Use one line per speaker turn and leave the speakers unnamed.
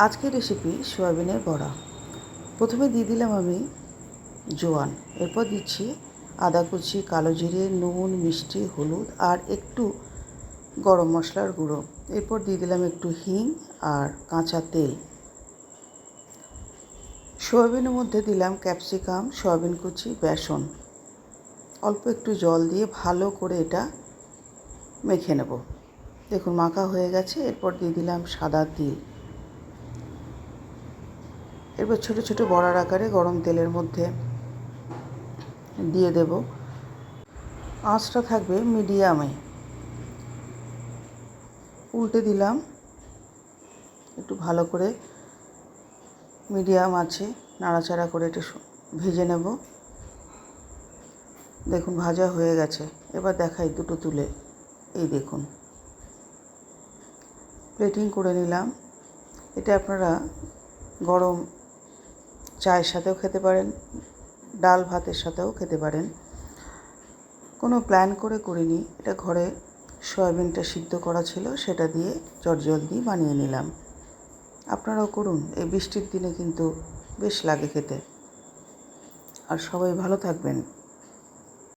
আজকের রেসিপি সয়াবিনের বড়া। প্রথমে দিয়ে দিলাম আমি জোয়ান, এরপর দিচ্ছি আদা কুচি, কালো জিরে, নুন, মিষ্টি, হলুদ আর একটু গরম মশলার গুঁড়ো। এরপর দিয়ে দিলাম একটু হিং আর কাঁচা তেল। সয়াবিনের মধ্যে দিলাম ক্যাপসিকাম, সয়াবিন কুচি, বেসন, অল্প একটু জল দিয়ে ভালো করে এটা মেখে নেব। দেখুন মাখা হয়ে গেছে। এরপর দিয়ে দিলাম সাদা তিল। এরপর ছোটো ছোটো বড়ার আকারে গরম তেলের মধ্যে দিয়ে দেব। আঁচটা থাকবে মিডিয়ামে। উল্টে দিলাম, একটু ভালো করে মিডিয়াম আছে নাড়াচাড়া করে একটু ভেজে নেব। দেখুন ভাজা হয়ে গেছে। এবার দেখাই দুটো তুলে। এই দেখুন প্লেটিং করে নিলাম। এটা আপনারা গরম চায়ের সাথেও খেতে পারেন, ডাল ভাতের সাথেও খেতে পারেন। কোনো প্ল্যান করে করিনি, এটা ঘরে সয়াবিনটা সিদ্ধ করা ছিল, সেটা দিয়ে চটজলদি বানিয়ে নিলাম। আপনারাও করুন, এই বৃষ্টির দিনে কিন্তু বেশ লাগে খেতে। আর সবাই ভালো থাকবেন।